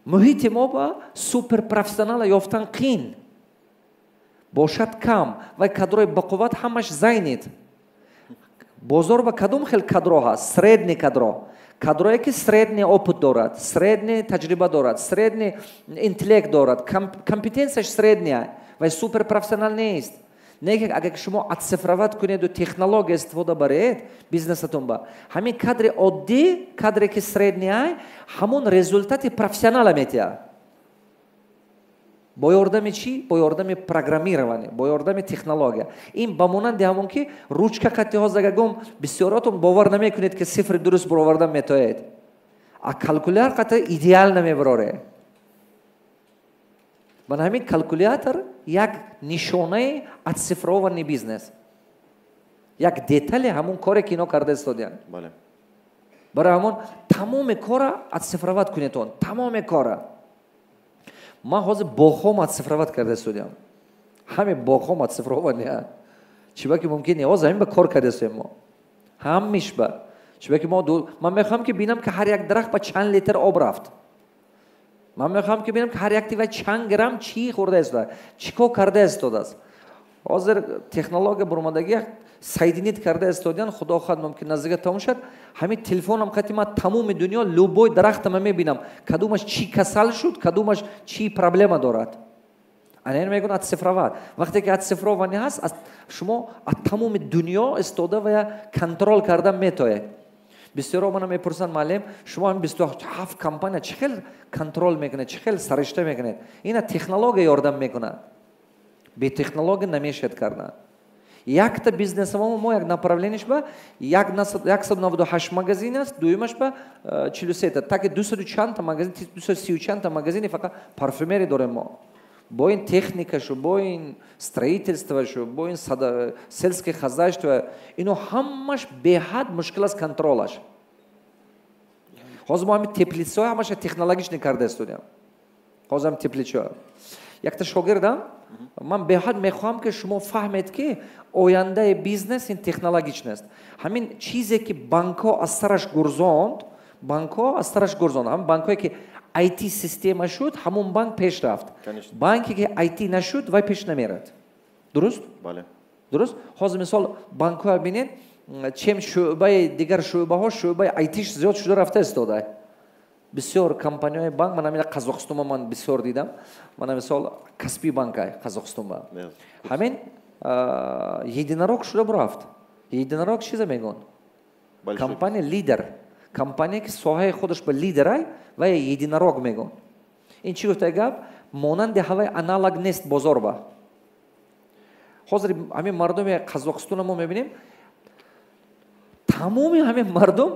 محیط ما با سوپر پروفسیونال یافتن قین باشد کم و کادرای با قوت همش زینید. بازار با کدوم خیلی کادر هست؟ سریدنی کادر. کادرایی که سریدنی اوپت دارد، سریدنی تجربه دارد، سریدنی انتلیکت دارد، کامپیتنسش سریدنیه و سوپر پروفسیونال نیست. نه اگر شما اتفاقات کنید و تکنولوژی استفاده برید بیزنستون با همین کادر عادی کادری که سریدنیه همون رزولتات پروفسیونال میتیه. با یاردم چی؟ با یاردم پروگرامیروانی، با یاردم تکنولوژی. این بمانند همون که روچکا خطی ها زگم بسیاراتون باور نمیکنید که صفر درست برآوردن میتوانید. کالکولاتور قطع ایدئال نمیبره. من همین کالکولاتور یک نشانه اتفاقی بیزنس. یک دیتالی همون کاری که اینا کرده استودیان. بله. برای همون تمام کارا اتفاقات کنیتون. تمام کارا. ما حاضر باخوم اتفاقات کرده استودیان. همین باخوم اتفاقی نه. چیزی که ممکنه از همین به کار کرده استودیم ما. همیشه با. چیزی که من میخوام که ببینم که هر یک درخت با چند لیتر آب رفت. من میخوام که ببینم که هر یک تیوه چند گرم چی خورده است چیکو کرده است. حاضر تکنولوژی برآمدگی سایدینیت کرده استودیان خدا خواهد ممکن نزدیک تموم شد همین تلفنم خاطی ما تمام دنیا لوبوی درخت ما میبینم کدومش چی کسل شد کدومش چی پرابلم دارد. انا میگم اتفاقات وقتی که اتفاقی هست شما تمام دنیا استوده و کنترل کردن میتوانید. بسیار من میپرسن معلم شما هم 27 کمپانی چخیل کنترل میکنه چخیل سرشته میکنه اینا تکنولوژی یاردم میکنه به تکنولوژی نمیشد کردن یک تا بیزنس ما یک направленیش با 198 مغازین است دویمش با 43 تا که 200 چند تا مغازین 230 چند تا مغازین فقط پارفومری داریم ما با این تکنیکش و با این استرویتلستوش و با این سلسکی خزایشت و اینو همش به حد مشکل است کنترلش. حاضر ما همین تپلیتسای همش تکنولوژیش نکرده استودیم. حاضر هم تپلیتسای. یک تا شاگردم من به حد میخوام که شما فهمید که آینده بیزنس این تکنولوژیش نیست. همین چیزی که بانک‌ها از سرش گرزاند هم بانک‌هایی که آیتی سیستم شد همون بانک پیش رفت. بانکی که آیتی نشد وای پیش نمیرد. درست؟ بله. درست؟ حاضر مثال بانک‌ها ببینید چیم شعبه دیگر شعبه ها شعبه آیتیش زیاد شده رفته استاده. بسیار کمپانی‌های بانک من همین قزاقستان من بسیار دیدم. من مثال کسبی بانک‌های قزاقستان با. همین یدیناروک شده برافت. یدیناروک چیزا میگن؟ کمپانی لیدر. کمپانی که ساحه خودش به لیدرای و یدیناروک میگن. این چی گفته گپ؟ مانند هوای آنالوگ نیست بازار با. حاضر همین مردم قزاقستان ما میبینیم تمامی همین مردم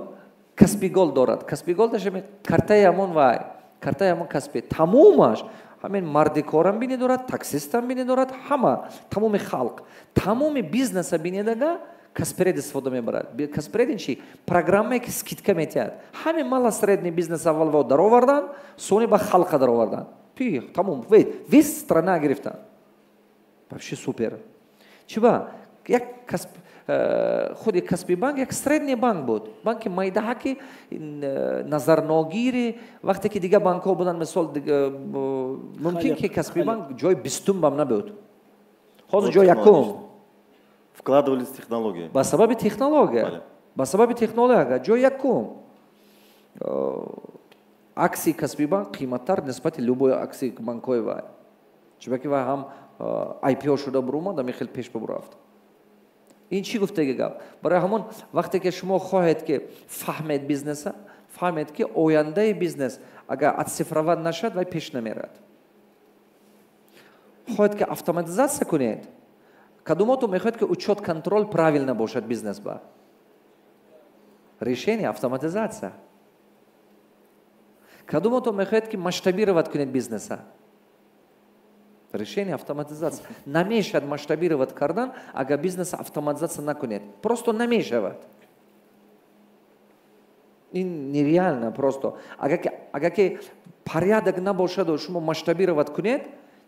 کسبی گل دارد. کسبی گل داشته می کارتای همون و کارتای همون کسبی تمامش همین مردی کارم بینی دارد تاکسیست هم بینی دارد همه تمام خلق تمام بیزنس بینی دگه کسپرید استفاده میبرد. کسپرید این چی؟ پروگرامی که سکیتکا میتید. همین مال سریدنی بیزنس اول و در آوردن سونی با خلق در آوردن. پی تمام ویس страна گرفتن. вообще سوپر. چی با یک کسب خود کسبی بانک یک سریدنی بانک بود. بانک مایده که نظر ناگیری وقتی که دیگه بانک ها بودن مثال ممکن که کسبی بانک جای 20 بام نبود. حاضر جای یکم. Вкладывались в технологии. با سبب تکنولوژی. با سبب تکنولوژی جای یکم. اکسی کسبی بانک قیمت‌تر نسبت لوبوی اکسی بانک‌های وای. چون که هم آی پی او شده بروما دمی خیلی پیش برفت. این چی گفته گپ؟ برای همون وقتی که شما خواهید که فهمید بیزنس فهمید که آینده بیزنس اگر اتفاقات نشد وای پیش نمیرد. خواهید که اتوماتیزاسیون کنید. کدوماتون میخواید که учет کنترل правильно باشد بیزنس با. решение автоматизация. کدوماتون میخواید که масштабировать کنید بیزنس. решение автоматизации. نمیشد масштабировать کردن اگر بیزنس автоматизация نکنید. просто نمیشود. این нереально نه просто. اگر که порядок نباشد و شما масштабировать کنید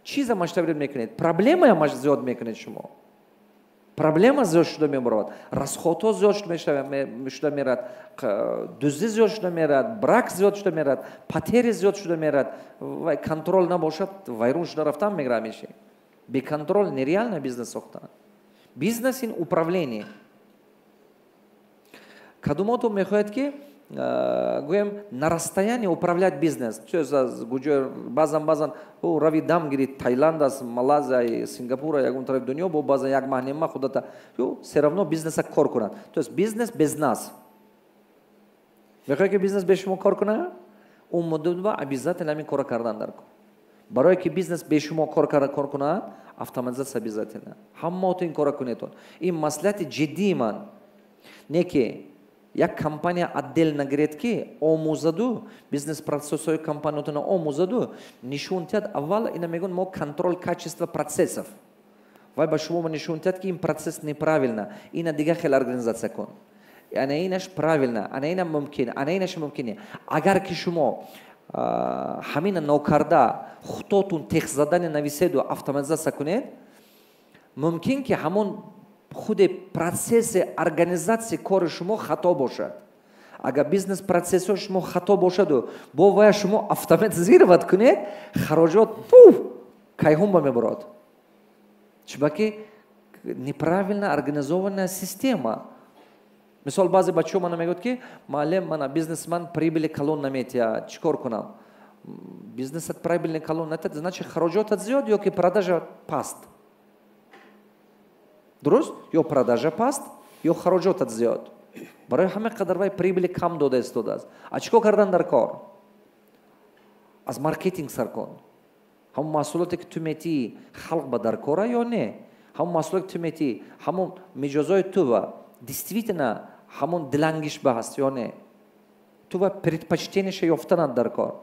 چیز масштабировать میکنید. проблемы هم زیاد میکنید شما. проблема зиёд шуда мебарад, расходҳо зиёд шуда мерад, дуздӣ зиёд шуда мерад, брак зиёд шуда мерад, патери зиёд шуда мерад, вай контрол набошад, вайрон шуда рафтан мегира ҳамеша. Беконтрол нереально бизнес сохтан. Бизнес ин управление. Кадумото мехоҳад ки гӯем на расстояние управлять бизнес. Баъзан рави дам гири Таиланд аст, Малайзия, Сингапур, ягон тарафи дунё бо баъзан як маҳ нема худата все равно бизнеса кор кунад. То есть бизнес без нас. Мехоҳед ки бизнес без шумо кор кунад? Он муддат обязательно ҳамин кора кардан дар кор. Барое ки бизнес без шумо кор кунад, автоматизация обязательно. Ҳамаото ин кора кунедон. Ин маслиҳати ҷиддии ман. Не ки як компания отдельно гиред ки омӯзаду бизнес процессҳои компаниятона омӯзаду нишон диҳад. Аввал ина мегӯянд мо контрол качества процессов. Вай ба шумо нишон диҳад ки ин процесс неправильно, ина дига хел организация кун. Ана инаш правильно, ана ина мумкин, ана инаш мумкин. Агар ки шумо ҳамина нокарда худотун тех задани нависеду автоматизация кунед, мумкин ки ҳамон худи процесси организации кори шумо хато бошад. Агар бизнес процесси шумо хато бошаду бо вая шумо автоматизировать кунед, хароҷот кайҳон ба мебарад. Чунки неправильно организованная система. Мисол баъзе бачаҳо мана мегӯяд ки маълим мана бизнесман прибили калон наметиҳад, чӣ кор кунам? Бизнесат прибили калон натиҳад, значит хароҷотат зиёд ё ки продажа паст. Дуруст? Ё продажа паст, ё хароҷотат зиёд. Барои ҳама қадар вай прибили кам дода истодааст. А чӣ кор кардан дар кор? Аз маркетинг сар кун. ҳамон маҳсулоте ки ту метии халқ ба дар кора ё не? ҳамон маҳсулоте ки ту метии ҳамон миҷозҳои тува действительно ҳамон дилангиш ба ҳаст ё не? Тува предпочтениеша ёфтанат дар кор.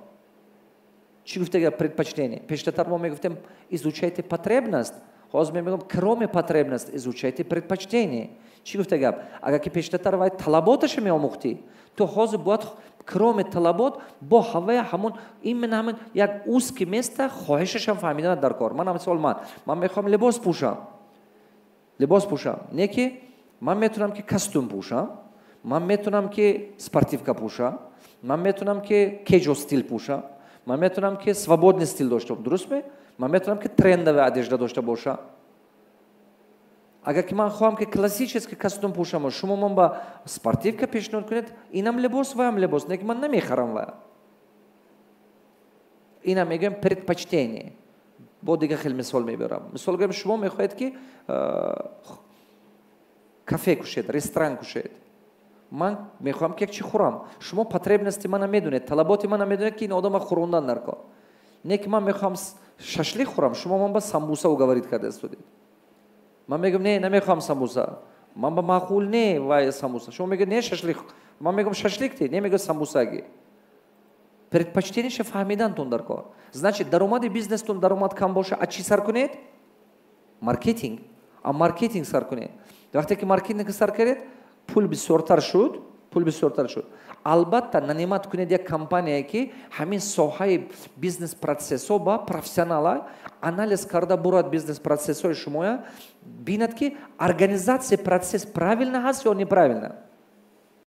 Чӣ гуфта предпочтение? Пештартар мо мегуфтем изучайте потребность. Ҳозир мегӯям кроме потребность изучайте предпочтение. Чӣ гуфта гап? Агар ки пештартар вай талаботаша меомӯхтӣ, то ҳозир бояд кроме талабот бо ҳавая ҳамон именно ҳамин як узки места хоҳишашам фаҳмиданат дар кор. Ман мисол ман мехоҳам либос пӯшам. Не ки ман метавонам ки костюм пӯшам, ман метавонам ки спортивка пӯшам, ман метавонам ки кежо стил пӯшам, ман метавонам ки свободный стил дошта бошам. Дурустме? Ман метавонам ки трендовая одежда дошта бошам. Агар ки ман хоҳам ки классический костюм пӯшам, шумо ман ба спортивка пешниҳод кунед, инам либос, ваям либос, не ки ман намехарам вая. Инам мегӯям предпочтение. Бо дига хел мисол мебарам. Мисол гӯям шумо мехоҳед ки кафе кушед, ресторан кушед. Ман мехоҳам ки як чӣ хӯрам. Шумо потребности мана медонед, талаботи мана медонед ки ин одама хӯрондан дар кор. Не ки ман мехоҳам шашлик хӯрам, шумо ман ба самбуса уговорит карда истодед. Ман мегӯям не, намехоҳам самбуса. Ман ба маъқул не вай самбуса. Шумо мегӯед не шашлик. Ман мегӯям шашлик те, не мегӯед самбусаги. Предпочтениеша фаҳмидантон дар кор. Значит даромади бизнестон даромад кам боша, а чӣ сар кунед? Маркетинг. А маркетинг сар кунед. Вақте ки маркетинг сар кардед, пул бисёртар шуд. Албатта нанимат кунед як компания ки ҳамин соҳаи бизнес процессҳо ба профессионала анализ карда бурад бизнес процессҳои шумоя бинад ки организация процесс правильно ҳаст ё неправильно.